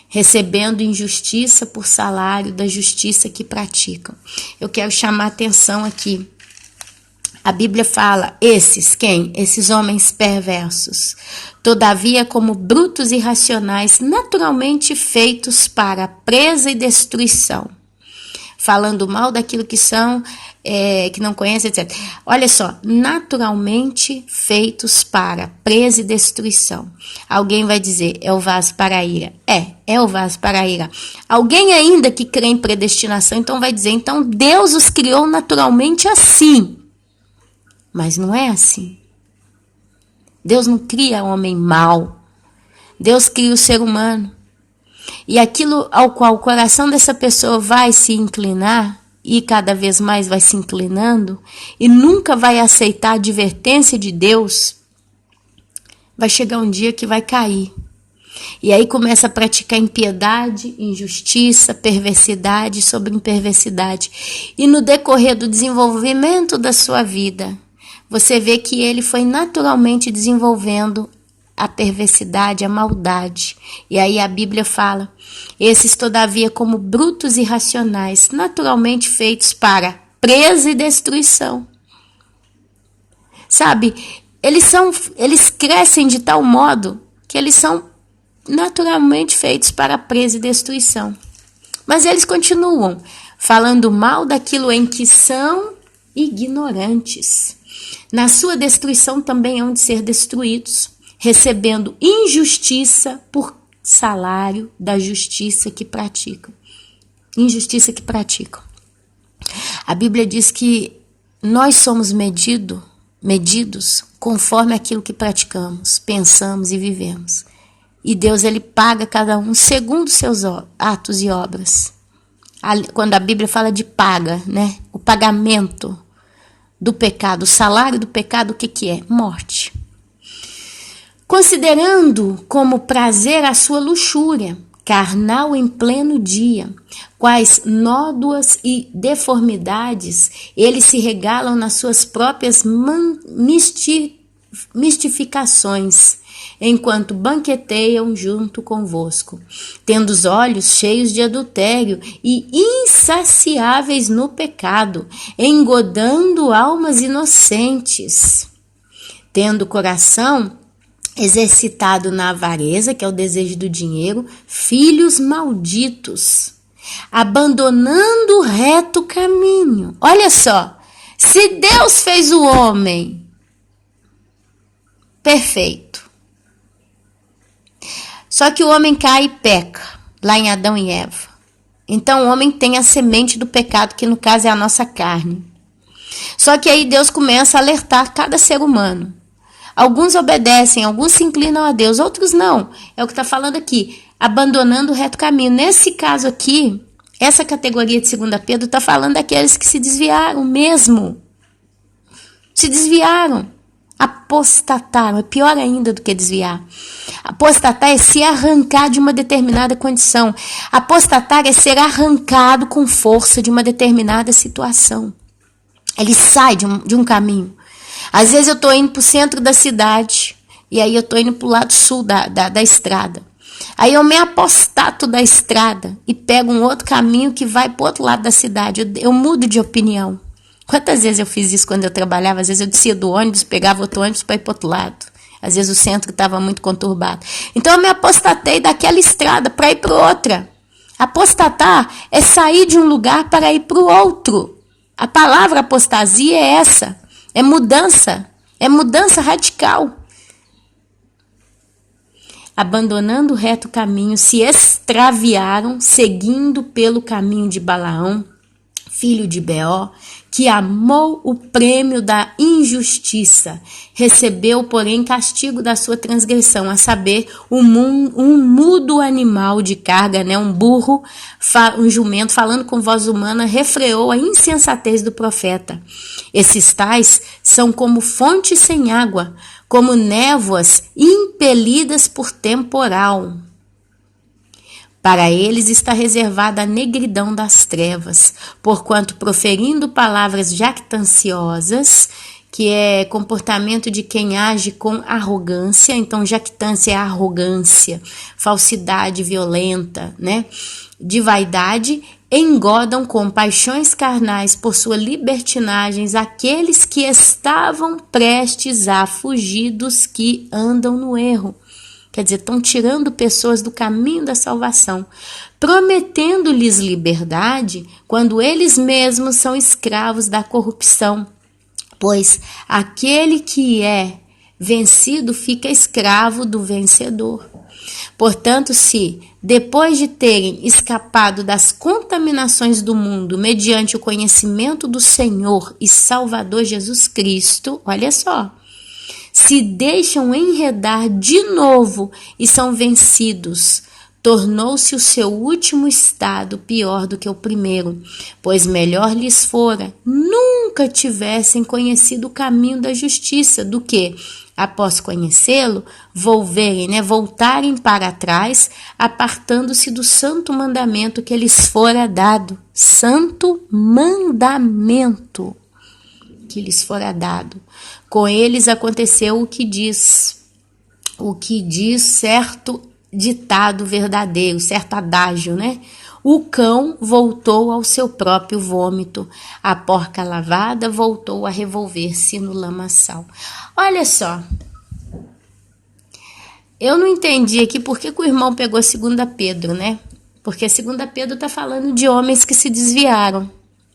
recebendo injustiça por salário da justiça que praticam. Eu quero chamar a atenção aqui. A Bíblia fala, esses, quem? Esses homens perversos. Todavia, como brutos irracionais, naturalmente feitos para presa e destruição. Falando mal daquilo que são, que não conhecem, etc. Olha só, naturalmente feitos para presa e destruição. Alguém vai dizer, é o vaso para a ira. É o vaso para a ira. Alguém ainda que crê em predestinação, então vai dizer, então Deus os criou naturalmente assim. Mas não é assim. Deus não cria homem mau. Deus cria o ser humano. E aquilo ao qual o coração dessa pessoa vai se inclinar, e cada vez mais vai se inclinando, e nunca vai aceitar a advertência de Deus, vai chegar um dia que vai cair. E aí começa a praticar impiedade, injustiça, perversidade sobre perversidade. E no decorrer do desenvolvimento da sua vida, você vê que ele foi naturalmente desenvolvendo a perversidade, a maldade. E aí a Bíblia fala, esses todavia como brutos e irracionais, naturalmente feitos para presa e destruição. Sabe, eles crescem de tal modo que eles são naturalmente feitos para presa e destruição. Mas eles continuam falando mal daquilo em que são ignorantes. Na sua destruição também hão de ser destruídos, recebendo injustiça por salário da justiça que praticam. Injustiça que praticam. A Bíblia diz que nós somos medidos conforme aquilo que praticamos, pensamos e vivemos. E Deus, ele paga cada um segundo seus atos e obras. Quando a Bíblia fala de paga, né? O pagamento do pecado, o salário do pecado, o que é? Morte. Considerando como prazer a sua luxúria, carnal em pleno dia, quais nódoas e deformidades eles se regalam nas suas próprias mistificações, enquanto banqueteiam junto convosco, tendo os olhos cheios de adultério e insaciáveis no pecado, engodando almas inocentes, tendo o coração exercitado na avareza, que é o desejo do dinheiro, filhos malditos, abandonando o reto caminho. Olha só, se Deus fez o homem perfeito, só que o homem cai e peca, lá em Adão e Eva. Então o homem tem a semente do pecado, que no caso é a nossa carne. Só que aí Deus começa a alertar cada ser humano. Alguns obedecem, alguns se inclinam a Deus, outros não. É o que está falando aqui, abandonando o reto caminho. Nesse caso aqui, essa categoria de 2 Pedro está falando daqueles que se desviaram mesmo. Se desviaram. Apostataram, é pior ainda do que desviar. Apostatar é se arrancar de uma determinada condição. Apostatar é ser arrancado com força de uma determinada situação. Ele sai de um caminho. Às vezes eu estou indo para o centro da cidade e aí eu estou indo para o lado sul da estrada. Aí eu me apostato da estrada e pego um outro caminho que vai para o outro lado da cidade. Eu mudo de opinião. Quantas vezes eu fiz isso quando eu trabalhava? Às vezes eu descia do ônibus, pegava outro ônibus para ir para o outro lado. Às vezes o centro estava muito conturbado. Então eu me apostatei daquela estrada para ir para outra. Apostatar é sair de um lugar para ir para o outro. A palavra apostasia é essa. É mudança radical. Abandonando o reto caminho, se extraviaram, seguindo pelo caminho de Balaão, filho de Beó, que amou o prêmio da injustiça, recebeu, porém, castigo da sua transgressão, a saber, um mudo animal de carga, né? Um burro, um jumento, falando com voz humana, refreou a insensatez do profeta. Esses tais são como fontes sem água, como névoas impelidas por temporal. Para eles está reservada a negridão das trevas, porquanto proferindo palavras jactanciosas, que é comportamento de quem age com arrogância. Então, jactância é arrogância, falsidade violenta, né? De vaidade, engodam com paixões carnais por suas libertinagens aqueles que estavam prestes a fugir dos que andam no erro. Quer dizer, estão tirando pessoas do caminho da salvação, prometendo-lhes liberdade quando eles mesmos são escravos da corrupção. Pois aquele que é vencido fica escravo do vencedor. Portanto, se, depois de terem escapado das contaminações do mundo mediante o conhecimento do Senhor e Salvador Jesus Cristo, olha só, se deixam enredar de novo e são vencidos, tornou-se o seu último estado pior do que o primeiro, pois melhor lhes fora nunca tivessem conhecido o caminho da justiça do que, após conhecê-lo, voltarem para trás, apartando-se do santo mandamento que lhes fora dado. Santo mandamento que lhes fora dado. Com eles aconteceu o que diz certo ditado verdadeiro, certo adágio, né? O cão voltou ao seu próprio vômito, a porca lavada voltou a revolver-se no lamaçal. Olha só, eu não entendi aqui por que o irmão pegou 2 Pedro, né? Porque 2 Pedro está falando de homens que se desviaram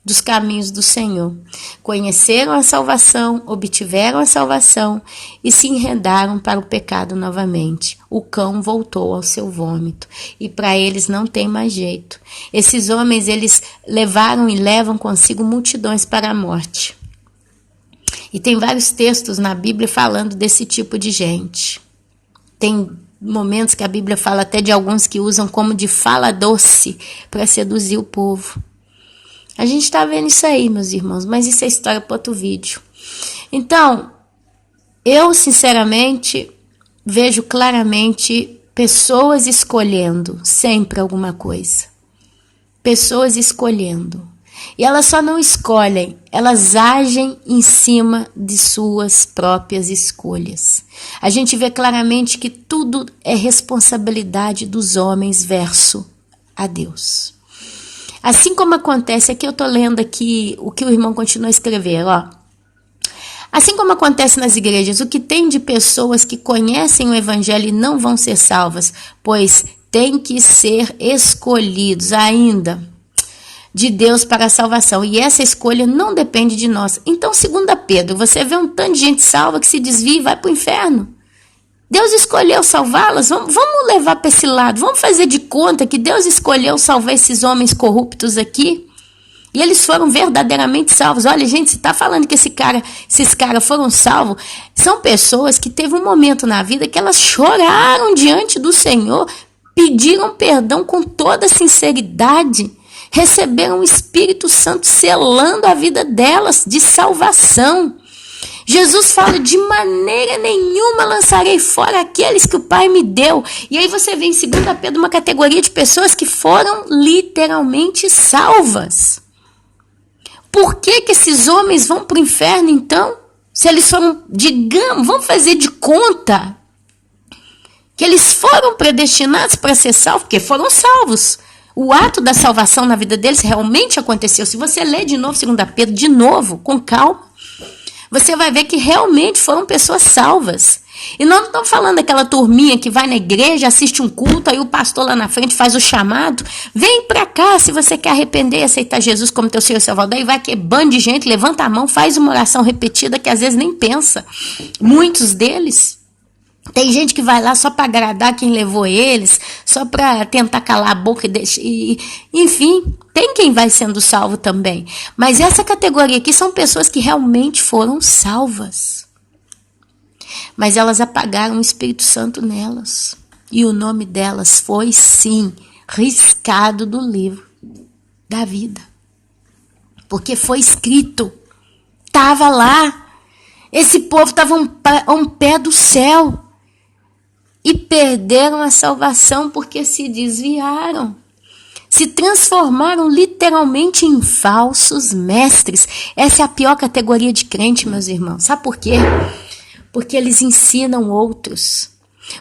dos caminhos do Senhor, conheceram a salvação, obtiveram a salvação e se enredaram para o pecado novamente. O cão voltou ao seu vômito e para eles não tem mais jeito. Esses homens, eles levaram e levam consigo multidões para a morte. E tem vários textos na Bíblia falando desse tipo de gente. Tem momentos que a Bíblia fala até de alguns que usam como de fala doce para seduzir o povo. A gente está vendo isso aí, meus irmãos, mas isso é história para outro vídeo. Então, eu sinceramente vejo claramente pessoas escolhendo sempre alguma coisa. Pessoas escolhendo. E elas só não escolhem, elas agem em cima de suas próprias escolhas. A gente vê claramente que tudo é responsabilidade dos homens versus a Deus. Assim como acontece, aqui eu estou lendo aqui o que o irmão continua a escrever, ó. Assim como acontece nas igrejas, o que tem de pessoas que conhecem o evangelho e não vão ser salvas, pois tem que ser escolhidos ainda de Deus para a salvação. E essa escolha não depende de nós. Então, 2 Pedro, você vê um tanto de gente salva que se desvia e vai para o inferno. Deus escolheu salvá-las, vamos levar para esse lado, vamos fazer de conta que Deus escolheu salvar esses homens corruptos aqui, e eles foram verdadeiramente salvos. Olha, gente, se está falando que esses caras foram salvos, são pessoas que teve um momento na vida que elas choraram diante do Senhor, pediram perdão com toda sinceridade, receberam o Espírito Santo selando a vida delas de salvação. Jesus fala, de maneira nenhuma lançarei fora aqueles que o Pai me deu. E aí você vê em 2 Pedro uma categoria de pessoas que foram literalmente salvas. Por que esses homens vão para o inferno então? Se eles foram, digamos, vamos fazer de conta que eles foram predestinados para ser salvos, porque foram salvos. O ato da salvação na vida deles realmente aconteceu. Se você ler de novo 2 Pedro, de novo, com calma, você vai ver que realmente foram pessoas salvas. E não estamos falando daquela turminha que vai na igreja, assiste um culto, aí o pastor lá na frente faz o chamado. Vem pra cá se você quer arrepender e aceitar Jesus como teu Senhor e Salvador. Aí vai que bando de gente, levanta a mão, faz uma oração repetida que às vezes nem pensa. Muitos deles. Tem gente que vai lá só para agradar quem levou eles, só para tentar calar a boca enfim, tem quem vai sendo salvo também. Mas essa categoria aqui são pessoas que realmente foram salvas. Mas elas apagaram o Espírito Santo nelas. E o nome delas foi, sim, riscado do livro da vida. Porque foi escrito, estava lá. Esse povo estava a um pé do céu. E perderam a salvação porque se desviaram. Se transformaram literalmente em falsos mestres. Essa é a pior categoria de crente, meus irmãos. Sabe por quê? Porque eles ensinam outros.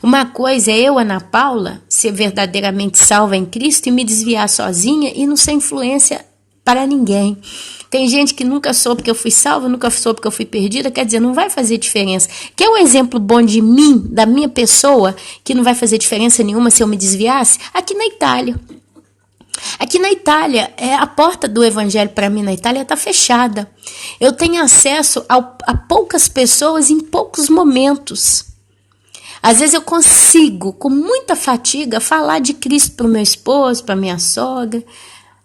Uma coisa é eu, Ana Paula, ser verdadeiramente salva em Cristo e me desviar sozinha e não ser influência para ninguém. Tem gente que nunca soube que eu fui salva, nunca soube que eu fui perdida, quer dizer, não vai fazer diferença. Quer um exemplo bom de mim, da minha pessoa, que não vai fazer diferença nenhuma se eu me desviasse? Aqui na Itália. Aqui na Itália, a porta do evangelho para mim na Itália está fechada. Eu tenho acesso a poucas pessoas em poucos momentos. Às vezes eu consigo, com muita fatiga, falar de Cristo para o meu esposo, para minha sogra.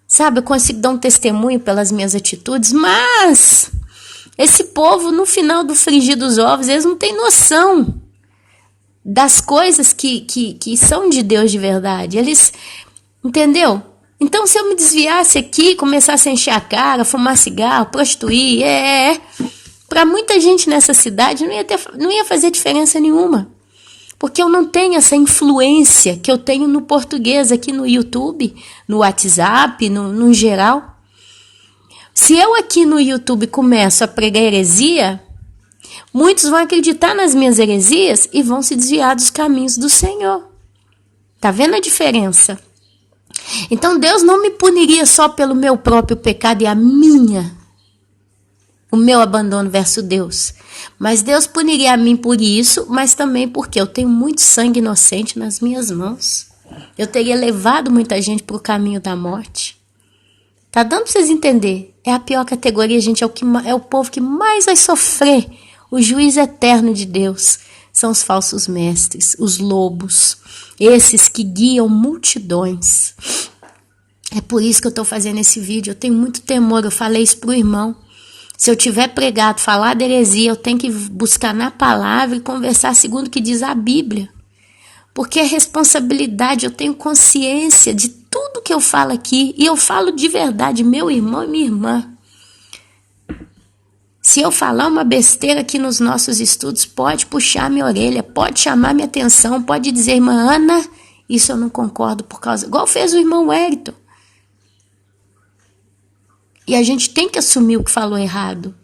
Sabe, eu consigo dar um testemunho pelas minhas atitudes, mas esse povo, no final do frigir dos ovos, eles não têm noção das coisas que são de Deus de verdade. Eles, entendeu? Então, se eu me desviasse aqui, começasse a encher a cara, fumar cigarro, prostituir, para muita gente nessa cidade não ia fazer diferença nenhuma. Porque eu não tenho essa influência que eu tenho no português aqui no YouTube, no WhatsApp, no geral. Se eu aqui no YouTube começo a pregar heresia, muitos vão acreditar nas minhas heresias e vão se desviar dos caminhos do Senhor. Tá vendo a diferença? Então Deus não me puniria só pelo meu próprio pecado e o meu abandono versus Deus. Mas Deus puniria a mim por isso, mas também porque eu tenho muito sangue inocente nas minhas mãos. Eu teria levado muita gente para o caminho da morte. Tá dando para vocês entenderem? É a pior categoria, gente, é o povo que mais vai sofrer. O juiz eterno de Deus são os falsos mestres, os lobos, esses que guiam multidões. É por isso que eu estou fazendo esse vídeo. Eu tenho muito temor, eu falei isso para o irmão. Se eu tiver pregado, falar de heresia, eu tenho que buscar na palavra e conversar segundo o que diz a Bíblia. Porque é responsabilidade, eu tenho consciência de tudo que eu falo aqui. E eu falo de verdade, meu irmão e minha irmã. Se eu falar uma besteira aqui nos nossos estudos, pode puxar minha orelha, pode chamar minha atenção, pode dizer, irmã Ana, isso eu não concordo por causa... Igual fez o irmão Wellington. E a gente tem que assumir o que falou errado.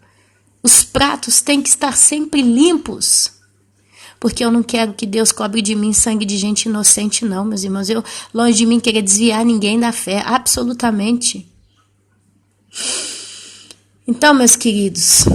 Os pratos têm que estar sempre limpos. Porque eu não quero que Deus cobre de mim sangue de gente inocente, não, meus irmãos. Eu, longe de mim, querer desviar ninguém da fé. Absolutamente. Então, meus queridos,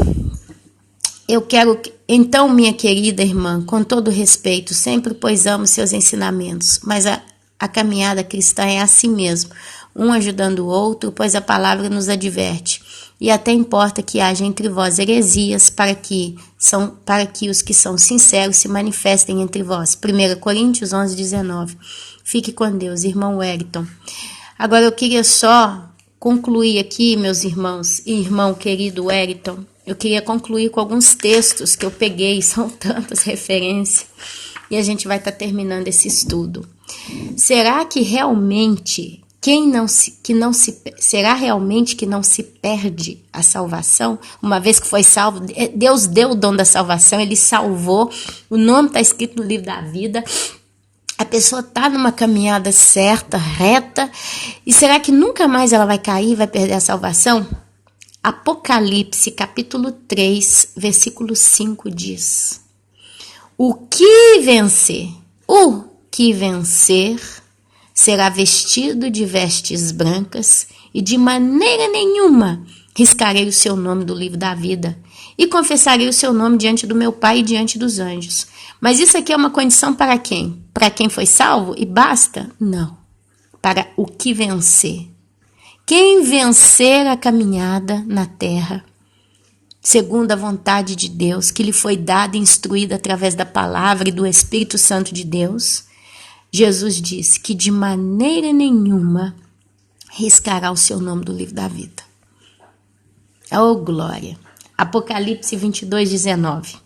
eu quero... Então, minha querida irmã, com todo respeito, sempre pois amo seus ensinamentos. Mas a caminhada cristã é assim mesmo. Um ajudando o outro, pois a palavra nos adverte. E até importa que haja entre vós heresias, para que os que são sinceros se manifestem entre vós. 1 Coríntios 11:19. Fique com Deus, irmão Wellington. Agora eu queria só concluir aqui, meus irmãos, e irmão querido Wellington, eu queria concluir com alguns textos que eu peguei, são tantas referências, e a gente vai estar terminando esse estudo. Será que realmente... será realmente que não se perde a salvação? Uma vez que foi salvo, Deus deu o dom da salvação, Ele salvou, o nome está escrito no livro da vida, a pessoa está numa caminhada certa, reta, e será que nunca mais ela vai cair, vai perder a salvação? Apocalipse, capítulo 3, versículo 5 diz: O que vencer será vestido de vestes brancas, e de maneira nenhuma riscarei o seu nome do livro da vida, e confessarei o seu nome diante do meu Pai e diante dos anjos. Mas isso aqui é uma condição para quem? Para quem foi salvo e basta? Não. Para o que vencer. Quem vencer a caminhada na terra, segundo a vontade de Deus, que lhe foi dada e instruída através da palavra e do Espírito Santo de Deus, Jesus disse que de maneira nenhuma riscará o seu nome do livro da vida. Oh, glória! Apocalipse 22:19.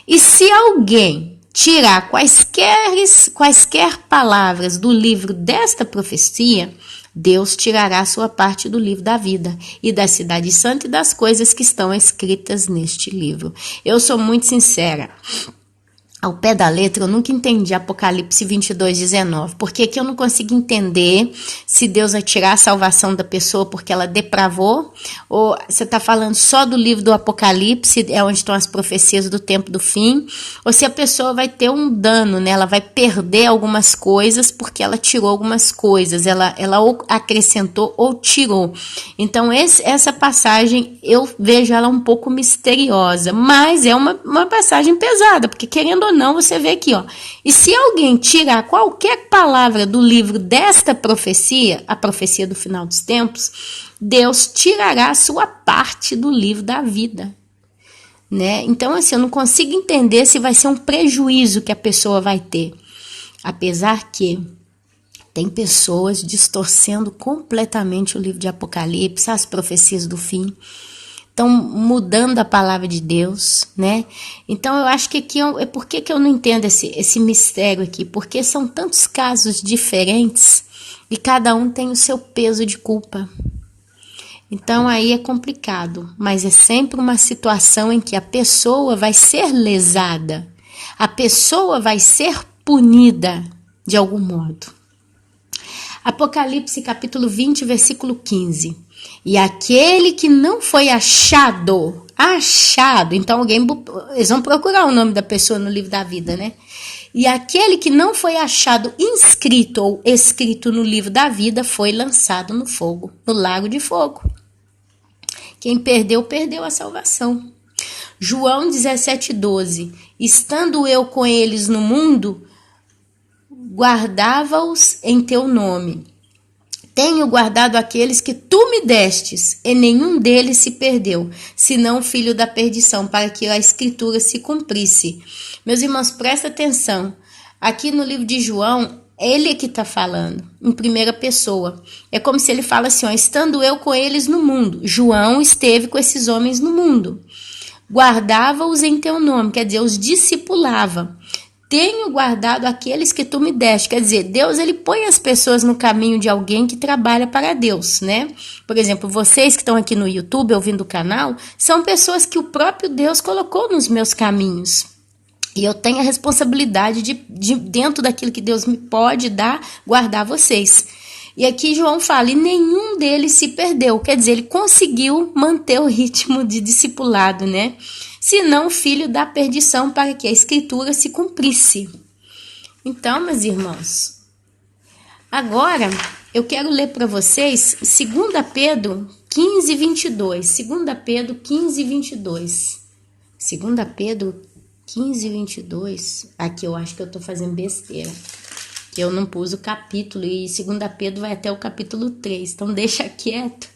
E se alguém tirar quaisquer palavras do livro desta profecia, Deus tirará a sua parte do livro da vida e da cidade santa e das coisas que estão escritas neste livro. Eu sou muito sincera. ao pé da letra, eu nunca entendi Apocalipse 22:19, porque aqui eu não consigo entender se Deus vai tirar a salvação da pessoa porque ela depravou, ou você está falando só do livro do Apocalipse, é onde estão as profecias do tempo do fim, ou se a pessoa vai ter um dano, né? Ela vai perder algumas coisas porque ela tirou algumas coisas, ela ou acrescentou ou tirou. Então essa passagem eu vejo ela um pouco misteriosa, mas é uma passagem pesada, porque querendo ou não, você vê aqui, ó. E se alguém tirar qualquer palavra do livro desta profecia, a profecia do final dos tempos, Deus tirará a sua parte do livro da vida, né? Então, assim, eu não consigo entender se vai ser um prejuízo que a pessoa vai ter. Apesar que tem pessoas distorcendo completamente o livro de Apocalipse, as profecias do fim. Estão mudando a palavra de Deus, né? Então eu acho que aqui é por que eu não entendo esse mistério aqui, porque são tantos casos diferentes e cada um tem o seu peso de culpa. Então aí é complicado, mas é sempre uma situação em que a pessoa vai ser lesada, a pessoa vai ser punida de algum modo. Apocalipse capítulo 20, versículo 15. E aquele que não foi achado, então eles vão procurar o nome da pessoa no livro da vida, né? E aquele que não foi achado inscrito ou escrito no livro da vida foi lançado no fogo, no lago de fogo. Quem perdeu, perdeu a salvação. João 17:12. Estando eu com eles no mundo, guardava-os em teu nome. Tenho guardado aqueles que tu me destes, e nenhum deles se perdeu, senão o filho da perdição, para que a escritura se cumprisse. Meus irmãos, presta atenção. Aqui no livro de João, ele que está falando, em primeira pessoa. É como se ele fala assim, ó, estando eu com eles no mundo. João esteve com esses homens no mundo. Guardava-os em teu nome, quer dizer, os discipulava. Tenho guardado aqueles que tu me deste. Quer dizer, Deus ele põe as pessoas no caminho de alguém que trabalha para Deus, né? Por exemplo, vocês que estão aqui no YouTube ouvindo o canal, são pessoas que o próprio Deus colocou nos meus caminhos. E eu tenho a responsabilidade de dentro daquilo que Deus me pode dar, guardar vocês. E aqui João fala, e nenhum deles se perdeu. Quer dizer, ele conseguiu manter o ritmo de discipulado, né? Senão o filho da perdição, para que a escritura se cumprisse. Então, meus irmãos, agora eu quero ler para vocês 2 Pedro 15:22. 2 Pedro 15:22. 2 Pedro 15:22. Aqui eu acho que eu estou fazendo besteira, que eu não pus o capítulo, e 2 Pedro vai até o capítulo 3. Então deixa quieto.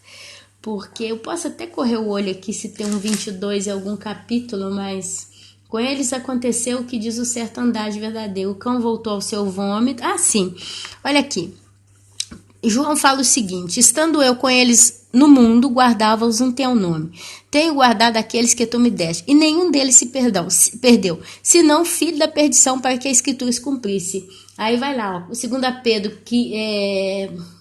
Porque eu posso até correr o olho aqui se tem um 22 em algum capítulo, mas com eles aconteceu o que diz o certo andar de verdadeiro. O cão voltou ao seu vômito. Ah, sim. Olha aqui. João fala o seguinte, estando eu com eles no mundo, guardava-os em teu nome. Tenho guardado aqueles que tu me deste, e nenhum deles se perdeu, senão filho da perdição, para que a escritura se cumprisse. Aí vai lá, ó, o 2 Pedro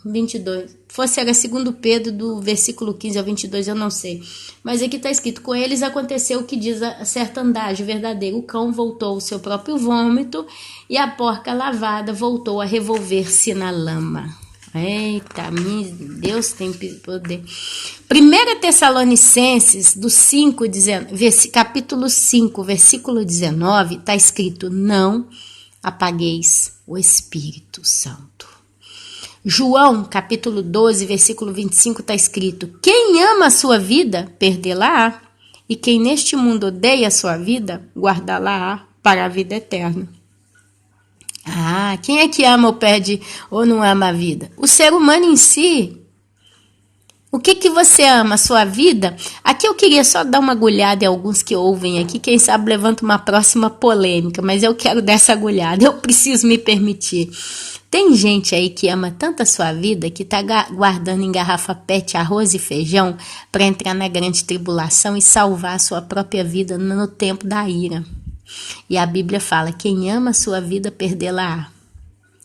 22, era 2 Pedro do versículo 15 ao 22, eu não sei. Mas aqui está escrito, com eles aconteceu o que diz a certa andagem verdadeira. O cão voltou ao seu próprio vômito, e a porca lavada voltou a revolver-se na lama. Eita, Deus tem poder. 1 Tessalonicenses do 5, capítulo 5, versículo 19, está escrito, não apagueis o Espírito Santo. João, capítulo 12, versículo 25, está escrito, quem ama a sua vida, perdê-la-á, e quem neste mundo odeia a sua vida, guardá-la-á para a vida eterna. Ah, quem é que ama ou perde ou não ama a vida? O ser humano em si. O que você ama? A sua vida? Aqui eu queria só dar uma agulhada em alguns que ouvem aqui. Quem sabe levanta uma próxima polêmica, mas eu quero dessa agulhada. Eu preciso me permitir. Tem gente aí que ama tanto a sua vida que está guardando em garrafa PET arroz e feijão para entrar na grande tribulação e salvar a sua própria vida no tempo da ira. E a Bíblia fala, quem ama a sua vida, perdê-la-á.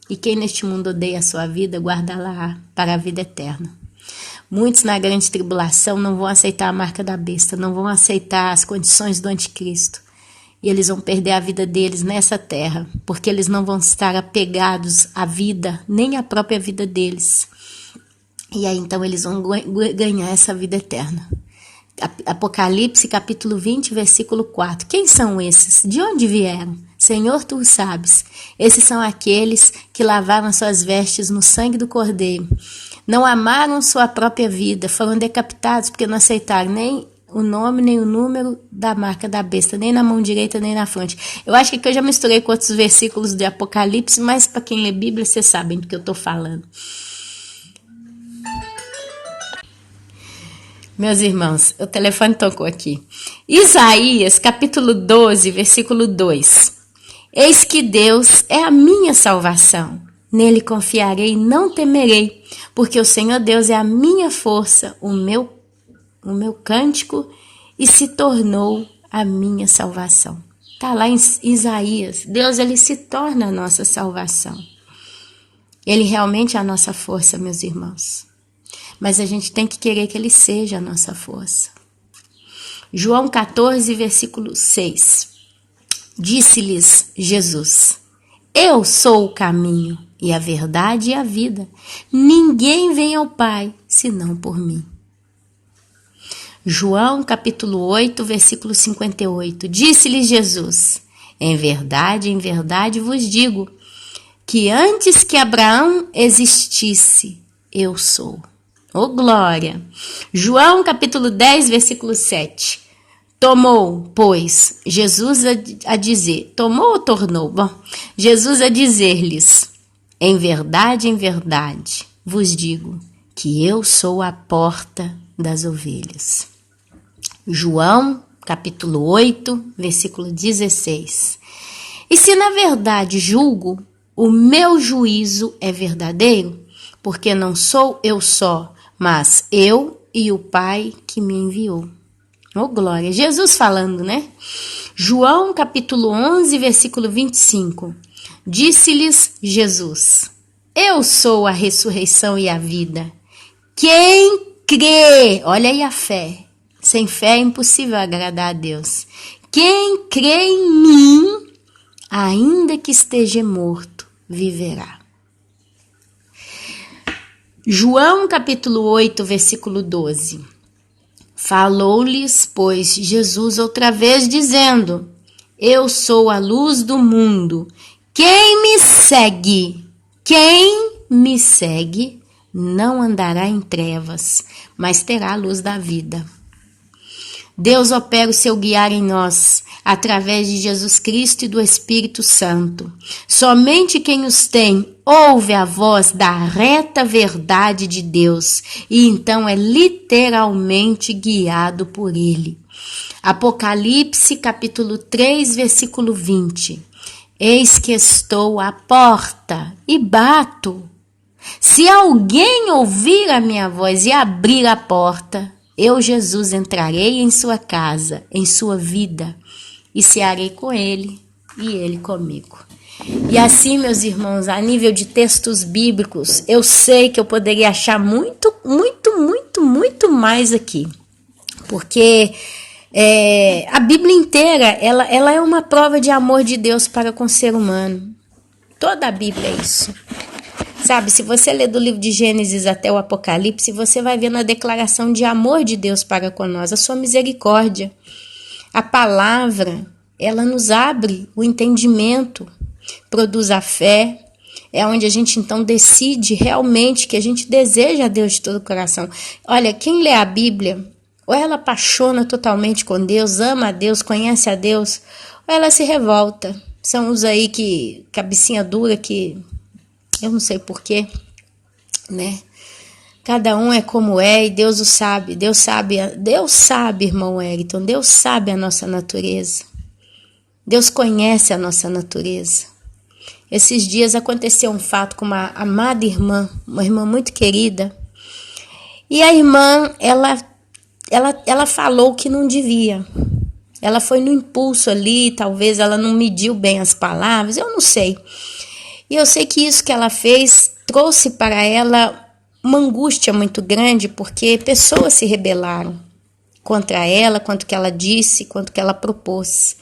E quem neste mundo odeia a sua vida, guardá-la-á para a vida eterna. Muitos na grande tribulação não vão aceitar a marca da besta, não vão aceitar as condições do anticristo. E eles vão perder a vida deles nessa terra, porque eles não vão estar apegados à vida, nem à própria vida deles. E aí então eles vão ganhar essa vida eterna. Apocalipse capítulo 20, versículo 4. Quem são esses? De onde vieram? Senhor, tu o sabes. Esses são aqueles que lavaram suas vestes no sangue do Cordeiro. Não amaram sua própria vida, foram decapitados porque não aceitaram nem o nome, nem o número da marca da besta, nem na mão direita, nem na fronte. Eu acho que aqui eu já misturei com outros versículos de Apocalipse, mas para quem lê Bíblia, vocês sabem do que eu estou falando. Meus irmãos, o telefone tocou aqui. Isaías, capítulo 12, versículo 2. Eis que Deus é a minha salvação. Nele confiarei e não temerei, porque o Senhor Deus é a minha força, o meu cântico, e se tornou a minha salvação. Está lá em Isaías. Deus, ele se torna a nossa salvação. Ele realmente é a nossa força, meus irmãos. Mas a gente tem que querer que ele seja a nossa força. João 14, versículo 6. Disse-lhes Jesus: eu sou o caminho e a verdade e a vida. Ninguém vem ao Pai senão por mim. João capítulo 8, versículo 58. Disse-lhes Jesus: em verdade vos digo, que antes que Abraão existisse, eu sou. Ô glória! João capítulo 10, versículo 7. Tomou, pois, Jesus a dizer, tomou ou tornou? Bom, Jesus a dizer-lhes: em verdade vos digo, que eu sou a porta das ovelhas. João, capítulo 8, versículo 16. E se na verdade julgo, o meu juízo é verdadeiro, porque não sou eu só, mas eu e o Pai que me enviou. Oh, glória! Jesus falando, né? João, capítulo 11, versículo 25. Disse-lhes Jesus: eu sou a ressurreição e a vida. Quem crê, olha aí a fé. Sem fé é impossível agradar a Deus. Quem crê em mim, ainda que esteja morto, viverá. João capítulo 8, versículo 12. Falou-lhes, pois, Jesus outra vez, dizendo: eu sou a luz do mundo. Quem me segue, não andará em trevas, mas terá a luz da vida. Deus opera o seu guiar em nós, através de Jesus Cristo e do Espírito Santo. Somente quem os tem ouve a voz da reta verdade de Deus, e então é literalmente guiado por ele. Apocalipse capítulo 3, versículo 20. Eis que estou à porta e bato. Se alguém ouvir a minha voz e abrir a porta, eu, Jesus, entrarei em sua casa, em sua vida, e cearei com ele e ele comigo. E assim, meus irmãos, a nível de textos bíblicos, eu sei que eu poderia achar muito mais aqui. Porque a Bíblia inteira, ela é uma prova de amor de Deus para com o ser humano. Toda a Bíblia é isso. Sabe, se você ler do livro de Gênesis até o Apocalipse, você vai ver na declaração de amor de Deus para com nós, a sua misericórdia. A palavra, ela nos abre o entendimento, produz a fé, é onde a gente então decide realmente que a gente deseja a Deus de todo o coração. Olha, quem lê a Bíblia, ou ela apaixona totalmente com Deus, ama a Deus, conhece a Deus, ou ela se revolta. São os aí que cabecinha dura, que eu não sei porquê, né? Cada um é como é e Deus o sabe. Deus sabe, irmão Wellington, Deus sabe a nossa natureza. Deus conhece a nossa natureza. Esses dias aconteceu um fato com uma amada irmã, uma irmã muito querida. E a irmã, ela falou o que não devia. Ela foi no impulso ali, talvez ela não mediu bem as palavras, eu não sei. E eu sei que isso que ela fez trouxe para ela uma angústia muito grande, porque pessoas se rebelaram contra ela, contra o que ela disse, contra o que ela propôs.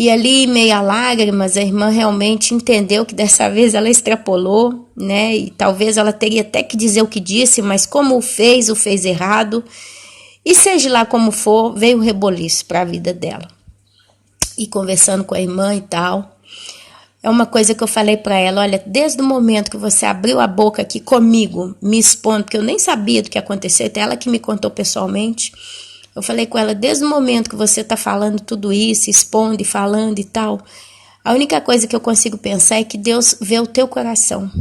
E ali, meio a lágrimas, a irmã realmente entendeu que dessa vez ela extrapolou, né? E talvez ela teria até que dizer o que disse, mas como o fez errado. E seja lá como for, veio o reboliço para a vida dela. E conversando com a irmã e tal, é uma coisa que eu falei para ela, olha, desde o momento que você abriu a boca aqui comigo, me expondo, porque eu nem sabia do que aconteceu, até ela que me contou pessoalmente, eu falei com ela, desde o momento que você está falando tudo isso, expondo e falando e tal, a única coisa que eu consigo pensar é que Deus vê o teu coração.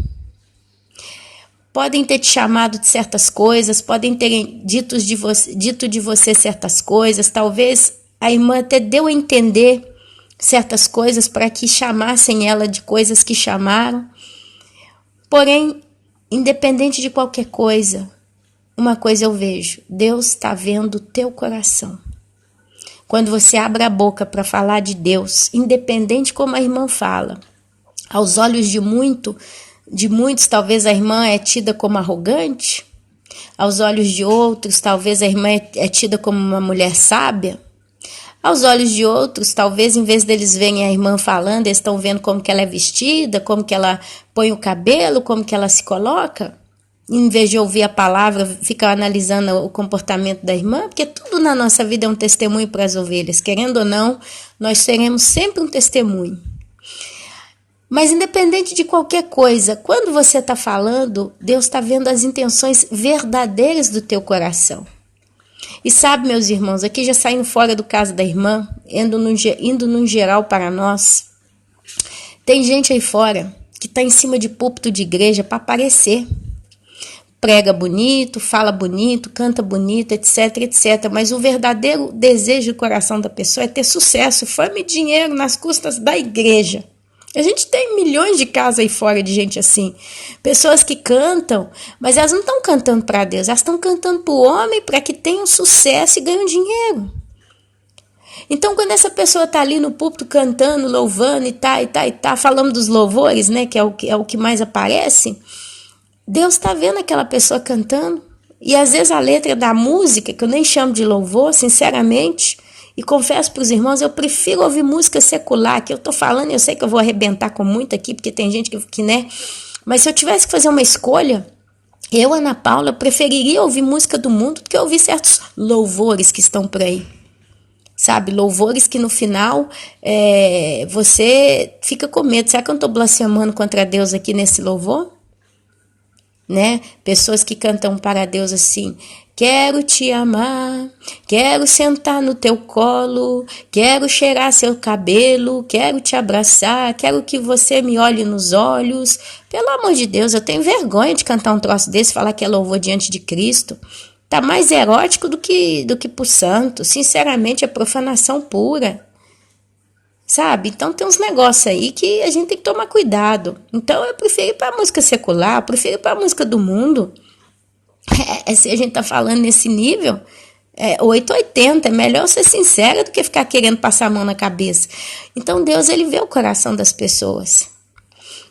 Podem ter te chamado de certas coisas, podem ter dito de você certas coisas, talvez a irmã até deu a entender certas coisas para que chamassem ela de coisas que chamaram. Porém, independente de qualquer coisa, uma coisa eu vejo, Deus está vendo o teu coração. Quando você abre a boca para falar de Deus, independente como a irmã fala, aos olhos de muitos, talvez a irmã é tida como arrogante, aos olhos de outros, talvez a irmã é tida como uma mulher sábia, aos olhos de outros, talvez em vez deles verem a irmã falando, eles estão vendo como que ela é vestida, como que ela põe o cabelo, como que ela se coloca. Em vez de ouvir a palavra, ficar analisando o comportamento da irmã, porque tudo na nossa vida é um testemunho para as ovelhas. Querendo ou não, nós seremos sempre um testemunho. Mas independente de qualquer coisa, quando você está falando, Deus está vendo as intenções verdadeiras do teu coração. E sabe, meus irmãos, aqui já saindo fora do caso da irmã, indo no geral para nós, tem gente aí fora que está em cima de púlpito de igreja para aparecer. Prega bonito, fala bonito, canta bonito, etc, etc. Mas o verdadeiro desejo do coração da pessoa é ter sucesso, fama e dinheiro nas custas da igreja. A gente tem milhões de casos aí fora de gente assim. Pessoas que cantam, mas elas não estão cantando para Deus, elas estão cantando para o homem para que tenham sucesso e ganhem dinheiro. Então, quando essa pessoa está ali no púlpito cantando, louvando e tá, falando dos louvores, né, que é o que mais aparece, Deus está vendo aquela pessoa cantando. E às vezes a letra da música, que eu nem chamo de louvor, sinceramente, e confesso para os irmãos, eu prefiro ouvir música secular, que eu estou falando, eu sei que eu vou arrebentar com muito aqui, porque tem gente que né, mas se eu tivesse que fazer uma escolha, eu, Ana Paula, preferiria ouvir música do mundo do que ouvir certos louvores que estão por aí. Sabe, louvores que no final você fica com medo. Será que eu não estou blasfemando contra Deus aqui nesse louvor? Né? Pessoas que cantam para Deus assim: quero te amar, quero sentar no teu colo, quero cheirar seu cabelo, quero te abraçar, quero que você me olhe nos olhos. Pelo amor de Deus, eu tenho vergonha de cantar um troço desse, falar que é louvor diante de Cristo. Tá mais erótico do que pro santo. Sinceramente, é profanação pura. Sabe? Então tem uns negócios aí que a gente tem que tomar cuidado. Então eu prefiro ir para a música secular, eu prefiro ir para a música do mundo. Se a gente tá falando nesse nível, 880, é melhor ser sincera do que ficar querendo passar a mão na cabeça. Então Deus, ele vê o coração das pessoas.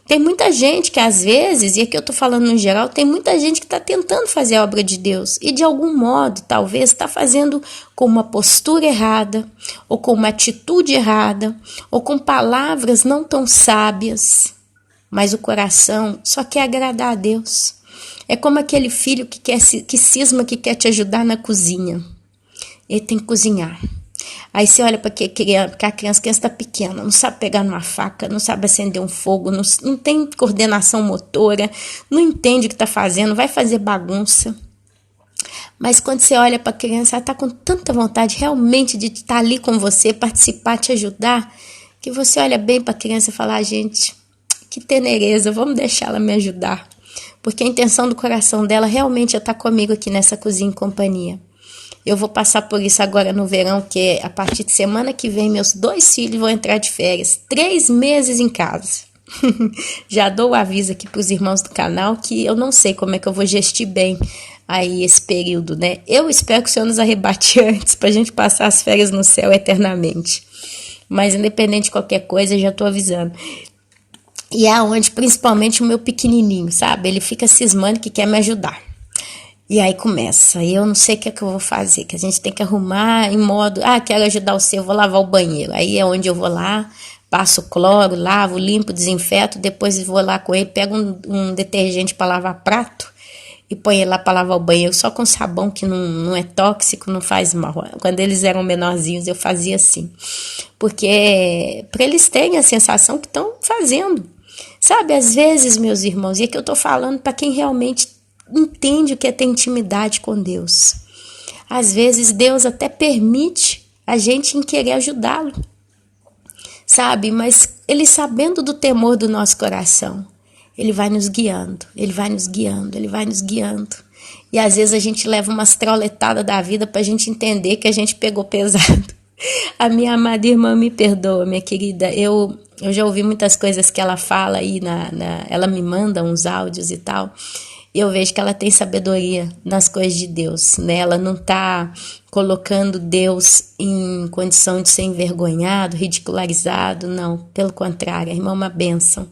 Tem muita gente que às vezes, e aqui eu tô falando no geral, tem muita gente que está tentando fazer a obra de Deus e de algum modo, talvez, está fazendo com uma postura errada, ou com uma atitude errada, ou com palavras não tão sábias, mas o coração só quer agradar a Deus. É como aquele filho que cisma que quer te ajudar na cozinha. Ele tem que cozinhar. Aí você olha para a criança está pequena, não sabe pegar numa faca, não sabe acender um fogo, não tem coordenação motora, não entende o que está fazendo, vai fazer bagunça. Mas quando você olha para a criança, ela está com tanta vontade realmente de estar ali com você, participar, te ajudar, que você olha bem para a criança e fala: gente, que tenereza, vamos deixar ela me ajudar. Porque a intenção do coração dela realmente é estar comigo aqui nessa cozinha em companhia. Eu vou passar por isso agora no verão, que a partir de semana que vem meus 2 filhos vão entrar de férias. 3 meses em casa. Já dou o aviso aqui para os irmãos do canal que eu não sei como é que eu vou gestir bem aí esse período, né? Eu espero que o Senhor nos arrebate antes para a gente passar as férias no céu eternamente. Mas independente de qualquer coisa, eu já estou avisando. E é onde principalmente o meu pequenininho, sabe? Ele fica cismando que quer me ajudar. E aí começa, eu não sei o que é que eu vou fazer, que a gente tem que arrumar em modo, quero ajudar o seu, vou lavar o banheiro. Aí é onde eu vou lá, passo cloro, lavo, limpo, desinfeto, depois vou lá com ele, pego um detergente para lavar prato e põe ele lá para lavar o banheiro, só com sabão que não é tóxico, não faz mal. Quando eles eram menorzinhos eu fazia assim, porque para eles terem a sensação que estão fazendo. Sabe, às vezes, meus irmãos, e é que eu tô falando para quem realmente entende o que é ter intimidade com Deus. Às vezes Deus até permite a gente em querer ajudá-lo, sabe? Mas Ele, sabendo do temor do nosso coração, Ele vai nos guiando, Ele vai nos guiando, Ele vai nos guiando. E às vezes a gente leva umas trauletadas da vida pra gente entender que a gente pegou pesado. A minha amada irmã me perdoa, minha querida. Eu já ouvi muitas coisas que ela fala aí, ela me manda uns áudios e tal. E eu vejo que ela tem sabedoria nas coisas de Deus, né? Ela não está colocando Deus em condição de ser envergonhado, ridicularizado, não. Pelo contrário, a irmã é uma bênção,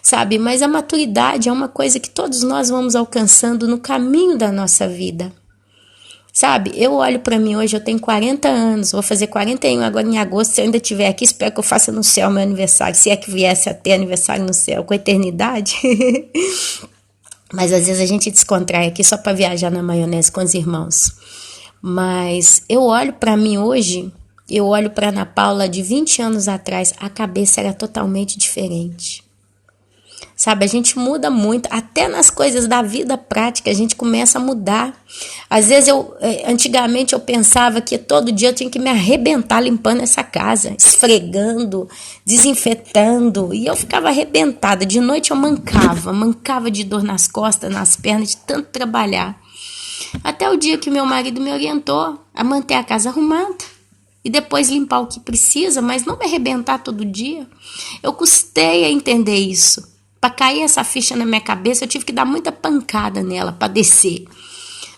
sabe? Mas a maturidade é uma coisa que todos nós vamos alcançando no caminho da nossa vida. Sabe, eu olho para mim hoje, eu tenho 40 anos, vou fazer 41 agora em agosto, se eu ainda estiver aqui, espero que eu faça no céu meu aniversário, se é que viesse a ter aniversário no céu, com a eternidade. Mas às vezes a gente descontrai aqui só para viajar na maionese com os irmãos. Mas eu olho para mim hoje, eu olho para Ana Paula de 20 anos atrás, a cabeça era totalmente diferente. Sabe, a gente muda muito, até nas coisas da vida prática a gente começa a mudar. Às vezes antigamente eu pensava que todo dia eu tinha que me arrebentar limpando essa casa, esfregando, desinfetando, e eu ficava arrebentada. De noite eu mancava de dor nas costas, nas pernas, de tanto trabalhar. Até o dia que meu marido me orientou a manter a casa arrumada e depois limpar o que precisa, mas não me arrebentar todo dia. Eu custei a entender isso. Para cair essa ficha na minha cabeça, eu tive que dar muita pancada nela para descer.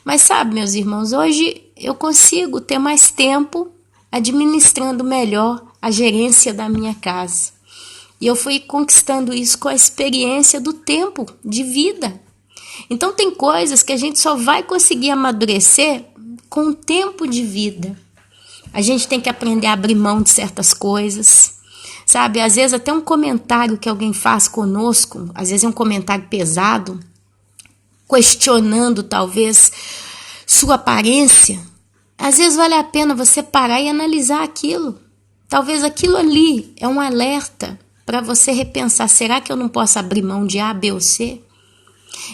Mas sabe, meus irmãos, hoje eu consigo ter mais tempo administrando melhor a gerência da minha casa. E eu fui conquistando isso com a experiência do tempo de vida. Então tem coisas que a gente só vai conseguir amadurecer com o tempo de vida. A gente tem que aprender a abrir mão de certas coisas. Sabe, às vezes até um comentário que alguém faz conosco, às vezes é um comentário pesado, questionando talvez sua aparência, às vezes vale a pena você parar e analisar aquilo. Talvez aquilo ali é um alerta para você repensar, será que eu não posso abrir mão de A, B ou C?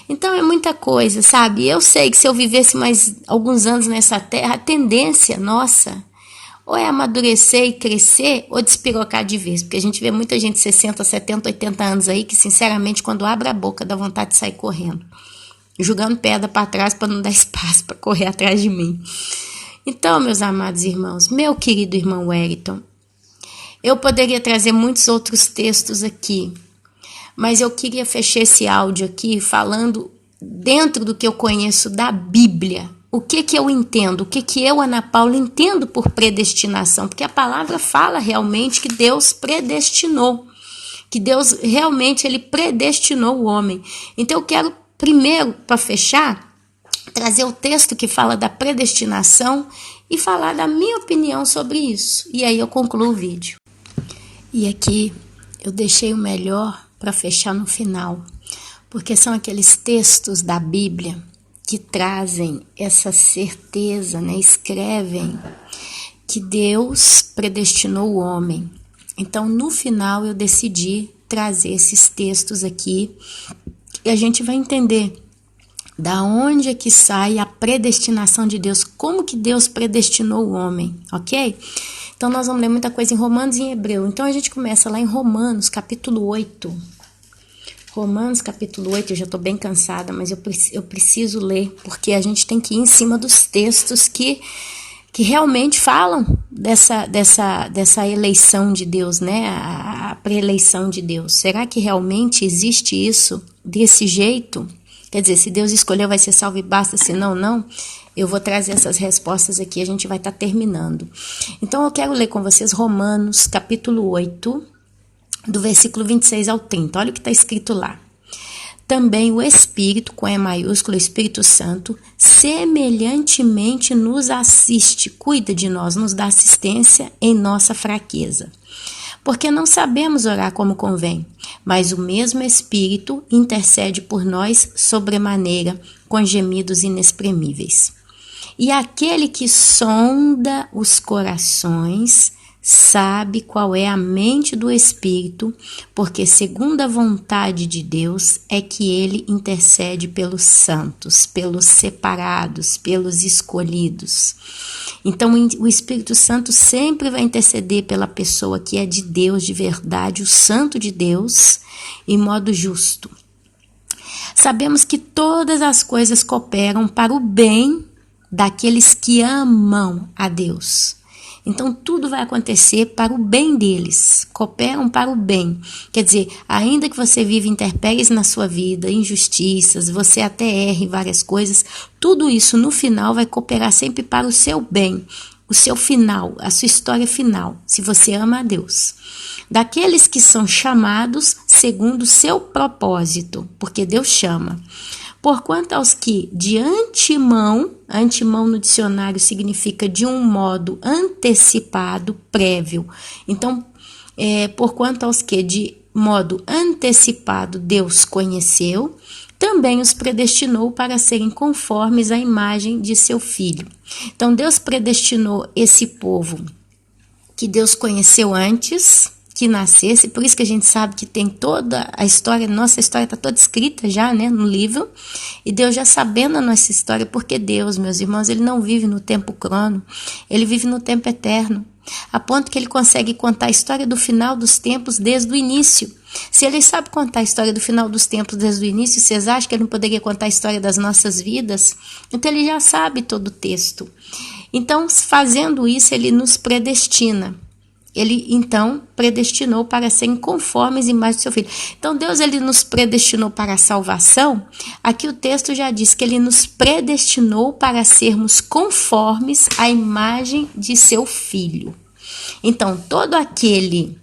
Então é muita coisa, sabe? Eu sei que se eu vivesse mais alguns anos nessa terra, a tendência nossa ou é amadurecer e crescer, ou despirocar de vez. Porque a gente vê muita gente de 60, 70, 80 anos aí, que sinceramente, quando abre a boca, dá vontade de sair correndo. Jogando pedra para trás para não dar espaço para correr atrás de mim. Então, meus amados irmãos, meu querido irmão Wellington, eu poderia trazer muitos outros textos aqui, mas eu queria fechar esse áudio aqui falando dentro do que eu conheço da Bíblia. O que eu entendo? O que eu, Ana Paula, entendo por predestinação? Porque a palavra fala realmente que Deus predestinou. Que Deus realmente ele predestinou o homem. Então eu quero primeiro, para fechar, trazer o texto que fala da predestinação e falar da minha opinião sobre isso. E aí eu concluo o vídeo. E aqui eu deixei o melhor para fechar no final. Porque são aqueles textos da Bíblia que trazem essa certeza, né? Escrevem que Deus predestinou o homem. Então, no final, eu decidi trazer esses textos aqui e a gente vai entender da onde é que sai a predestinação de Deus, como que Deus predestinou o homem, ok? Então, nós vamos ler muita coisa em Romanos e em Hebreu. Então, a gente começa lá em Romanos, capítulo 8. Romanos capítulo 8, eu já estou bem cansada, mas eu preciso ler, porque a gente tem que ir em cima dos textos que realmente falam dessa eleição de Deus, né? A pré-eleição de Deus. Será que realmente existe isso desse jeito? Quer dizer, se Deus escolheu vai ser salvo e basta, se não, não. Eu vou trazer essas respostas aqui, a gente vai estar terminando. Então eu quero ler com vocês Romanos capítulo 8, do versículo 26 ao 30. Olha o que está escrito lá. também o Espírito, com E maiúsculo, o Espírito Santo, semelhantemente nos assiste, cuida de nós, nos dá assistência em nossa fraqueza. Porque não sabemos orar como convém, mas o mesmo Espírito intercede por nós sobremaneira, com gemidos inexprimíveis. E aquele que sonda os corações sabe qual é a mente do Espírito, porque segundo a vontade de Deus é que ele intercede pelos santos, pelos separados, pelos escolhidos. Então o Espírito Santo sempre vai interceder pela pessoa que é de Deus de verdade, o santo de Deus, em modo justo. Sabemos que todas as coisas cooperam para o bem daqueles que amam a Deus. Então, tudo vai acontecer para o bem deles, cooperam para o bem. Quer dizer, ainda que você viva intempéries na sua vida, injustiças, você até erre várias coisas, tudo isso no final vai cooperar sempre para o seu bem, o seu final, a sua história final, se você ama a Deus. Daqueles que são chamados segundo o seu propósito, porque Deus chama. Porquanto aos que de antemão no dicionário significa de um modo antecipado, prévio. Então, porquanto aos que de modo antecipado Deus conheceu, também os predestinou para serem conformes à imagem de seu Filho. Então, Deus predestinou esse povo que Deus conheceu antes que nascesse, por isso que a gente sabe que tem toda a história, nossa história está toda escrita já, né, no livro, e Deus já sabendo a nossa história, porque Deus, meus irmãos, ele não vive no tempo crono, ele vive no tempo eterno, a ponto que ele consegue contar a história do final dos tempos desde o início. Se ele sabe contar a história do final dos tempos desde o início, vocês acham que ele não poderia contar a história das nossas vidas? Então ele já sabe todo o texto. Então, fazendo isso, ele nos predestina. Ele, então, predestinou para serem conformes à imagem do seu Filho. Então, Deus, ele nos predestinou para a salvação. Aqui o texto já diz que ele nos predestinou para sermos conformes à imagem de seu Filho. Então, todo aquele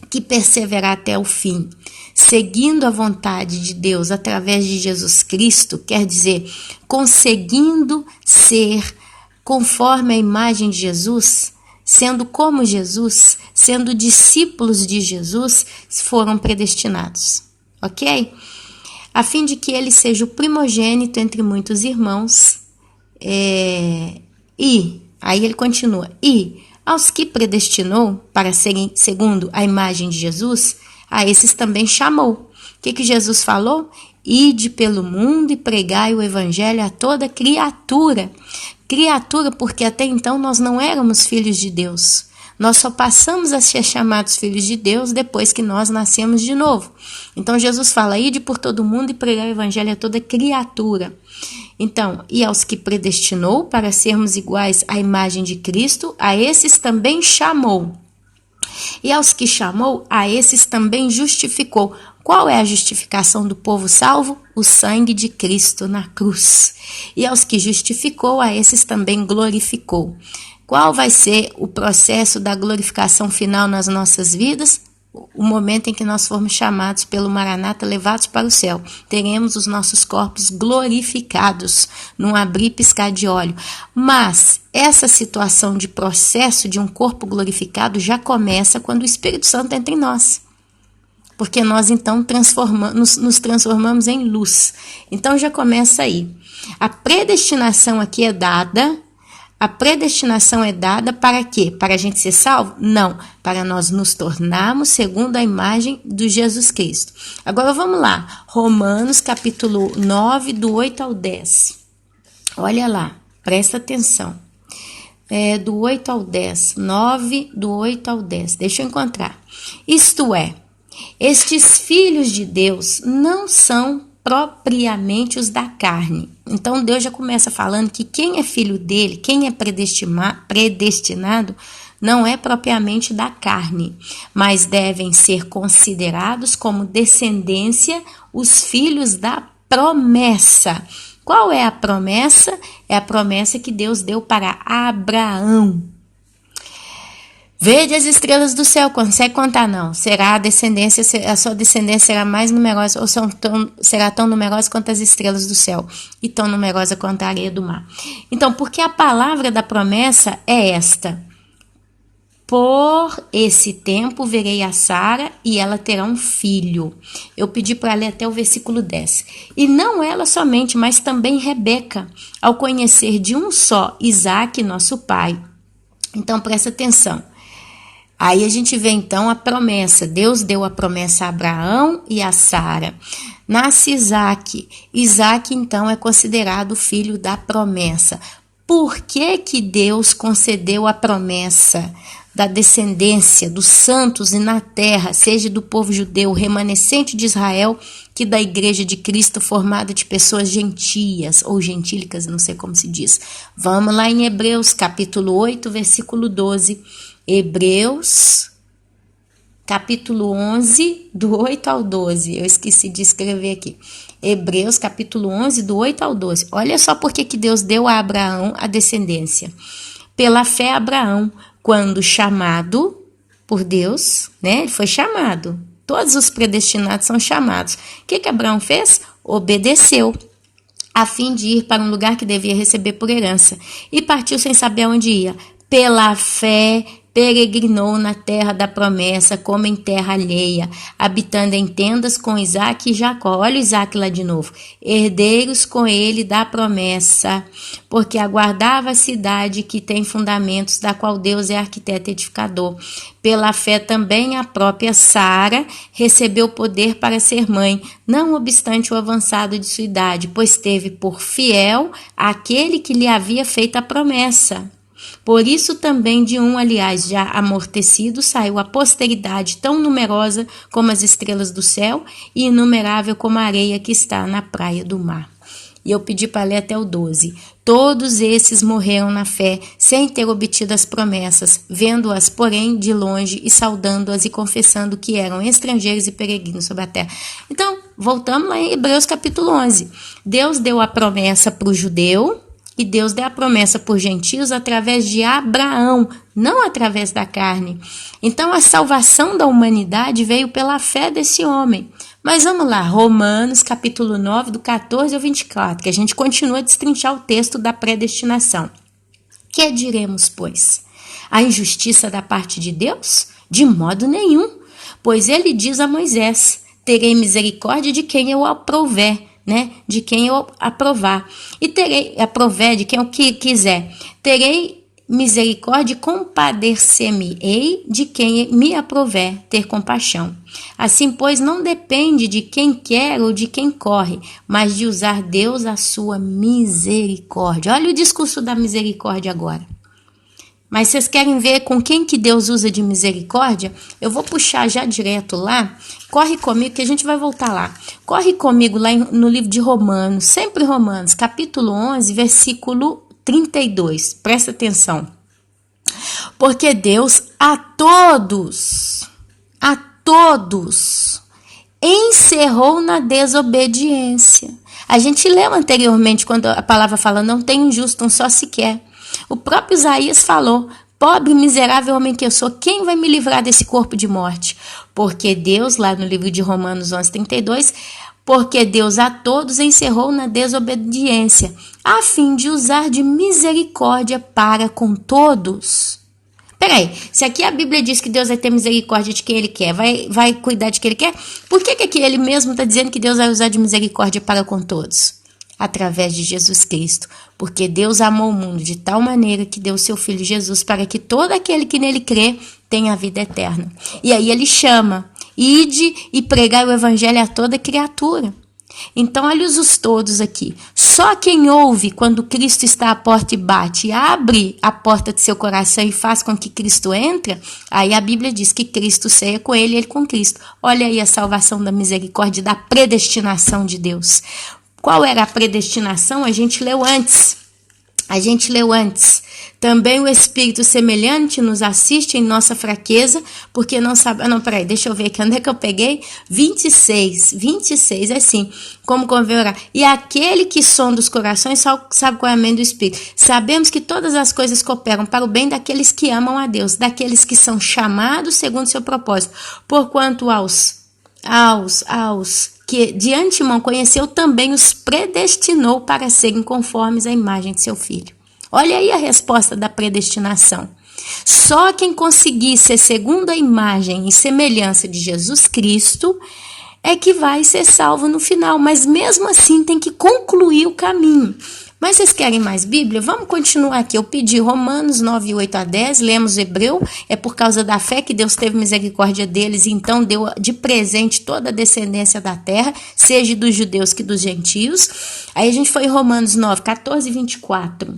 que perseverar até o fim, seguindo a vontade de Deus através de Jesus Cristo, quer dizer, conseguindo ser conforme a imagem de Jesus, sendo como Jesus, sendo discípulos de Jesus, foram predestinados, ok? A fim de que ele seja o primogênito entre muitos irmãos, e, aí ele continua, e aos que predestinou para serem segundo a imagem de Jesus, a esses também chamou. O que Jesus falou? Ide pelo mundo e pregai o evangelho a toda criatura. Criatura, porque até então nós não éramos filhos de Deus. Nós só passamos a ser chamados filhos de Deus depois que nós nascemos de novo. Então Jesus fala, ide por todo mundo e pregai o evangelho a toda criatura. Então, e aos que predestinou para sermos iguais à imagem de Cristo, a esses também chamou. E aos que chamou, a esses também justificou. Qual é a justificação do povo salvo? O sangue de Cristo na cruz. E aos que justificou, a esses também glorificou. Qual vai ser o processo da glorificação final nas nossas vidas? O momento em que nós formos chamados pelo Maranata, levados para o céu. Teremos os nossos corpos glorificados, num abrir e piscar de olho. Mas essa situação de processo de um corpo glorificado já começa quando o Espírito Santo entra em nós. Porque nós então nos transformamos em luz. Então já começa aí. A predestinação aqui é dada. A predestinação é dada para quê? Para a gente ser salvo? Não, para nós nos tornarmos segundo a imagem de Jesus Cristo. Agora vamos lá, Romanos capítulo 9, do 8 ao 10. Olha lá, presta atenção. Do 8 ao 10, 9, do 8 ao 10, deixa eu encontrar. Isto é, estes filhos de Deus não são propriamente os da carne. Então Deus já começa falando que quem é filho dele, quem é predestinado, não é propriamente da carne, mas devem ser considerados como descendência os filhos da promessa. Qual é a promessa? É a promessa que Deus deu para Abraão. Vede as estrelas do céu, consegue contar? Não. Será a descendência, a sua descendência será mais numerosa, ou será tão numerosa quanto as estrelas do céu, e tão numerosa quanto a areia do mar. Então, porque a palavra da promessa é esta: por esse tempo verei a Sara e ela terá um filho. Eu pedi para ler até o versículo 10. E não ela somente, mas também Rebeca, ao conhecer de um só Isaque, nosso pai. Então, presta atenção. Aí a gente vê então a promessa. Deus deu a promessa a Abraão e a Sara. Nasce Isaque. Isaque então é considerado o filho da promessa. Por que que Deus concedeu a promessa da descendência dos santos e na terra, seja do povo judeu, remanescente de Israel, que da igreja de Cristo formada de pessoas gentias ou gentílicas, não sei como se diz. Vamos lá em Hebreus capítulo 8, versículo 12. Hebreus, capítulo 11, do 8 ao 12. Eu esqueci de escrever aqui. Hebreus, capítulo 11, do 8 ao 12. Olha só por que Deus deu a Abraão a descendência. Pela fé, Abraão, quando chamado por Deus, né? Ele foi chamado. Todos os predestinados são chamados. O que Abraão fez? Obedeceu, a fim de ir para um lugar que devia receber por herança. E partiu sem saber aonde ia. Pela fé, peregrinou na terra da promessa, como em terra alheia, habitando em tendas com Isaque e Jacó. Olha o Isaque lá de novo. Herdeiros com ele da promessa, porque aguardava a cidade que tem fundamentos, da qual Deus é arquiteto e edificador. Pela fé também a própria Sara recebeu poder para ser mãe, não obstante o avançado de sua idade, pois teve por fiel aquele que lhe havia feito a promessa. Por isso também de um, aliás, já amortecido, saiu a posteridade tão numerosa como as estrelas do céu e inumerável como a areia que está na praia do mar. E eu pedi para ler até o 12. Todos esses morreram na fé, sem ter obtido as promessas, vendo-as, porém, de longe e saudando-as e confessando que eram estrangeiros e peregrinos sobre a terra. Então, voltamos lá em Hebreus capítulo 11. Deus deu a promessa para o judeu, e Deus deu a promessa por gentios através de Abraão, não através da carne. Então a salvação da humanidade veio pela fé desse homem. Mas vamos lá, Romanos capítulo 9, do 14 ao 24, que a gente continua a destrinchar o texto da predestinação. Que diremos, pois? A injustiça da parte de Deus? De modo nenhum, pois ele diz a Moisés: terei misericórdia de quem eu aprouver, né? De quem eu aprovar, e terei aprover de quem eu quiser, terei misericórdia e compadecer-me-ei de quem me aprouver, ter compaixão. Assim, pois, não depende de quem quer ou de quem corre, mas de usar Deus a sua misericórdia. Olha o discurso da misericórdia agora. Mas vocês querem ver com quem que Deus usa de misericórdia? Eu vou puxar já direto lá. Corre comigo que a gente vai voltar lá. Corre comigo lá no livro de Romanos, sempre Romanos, capítulo 11, versículo 32. Presta atenção. Porque Deus a todos, encerrou na desobediência. A gente leu anteriormente quando a palavra fala: não tem um justo, um só sequer. O próprio Isaías falou: pobre, miserável homem que eu sou, quem vai me livrar desse corpo de morte? Porque Deus, lá no livro de Romanos 11, 32, porque Deus a todos encerrou na desobediência, a fim de usar de misericórdia para com todos. Peraí, se aqui a Bíblia diz que Deus vai ter misericórdia de quem Ele quer, vai cuidar de quem Ele quer, por que aqui Ele mesmo está dizendo que Deus vai usar de misericórdia para com todos? Através de Jesus Cristo, porque Deus amou o mundo de tal maneira que deu o seu Filho Jesus para que todo aquele que nele crê tenha a vida eterna. E aí ele chama: ide e pregai o evangelho a toda criatura. Então olha os todos aqui. Só quem ouve quando Cristo está à porta e bate, abre a porta de seu coração e faz com que Cristo entre, aí a Bíblia diz que Cristo ceia com ele e ele com Cristo. Olha aí a salvação da misericórdia, da predestinação de Deus. Qual era a predestinação? A gente leu antes. A gente leu antes. Também o Espírito semelhante nos assiste em nossa fraqueza, porque não sabe... não, peraí, deixa eu ver aqui, onde é que eu peguei? 26, é assim, como convém orar. E aquele que sonda os corações sabe qual é a mente do Espírito. Sabemos que todas as coisas cooperam para o bem daqueles que amam a Deus, daqueles que são chamados segundo seu propósito. Porquanto aos que de antemão conheceu, também os predestinou para serem conformes à imagem de seu Filho. Olha aí a resposta da predestinação. Só quem conseguir ser segundo a imagem e semelhança de Jesus Cristo é que vai ser salvo no final, mas mesmo assim tem que concluir o caminho. Mas vocês querem mais Bíblia? Vamos continuar aqui. Eu pedi Romanos 9, 8 a 10, lemos Hebreu. É por causa da fé que Deus teve misericórdia deles, então deu de presente toda a descendência da terra, seja dos judeus que dos gentios. Aí a gente foi em Romanos 9, 14 e 24.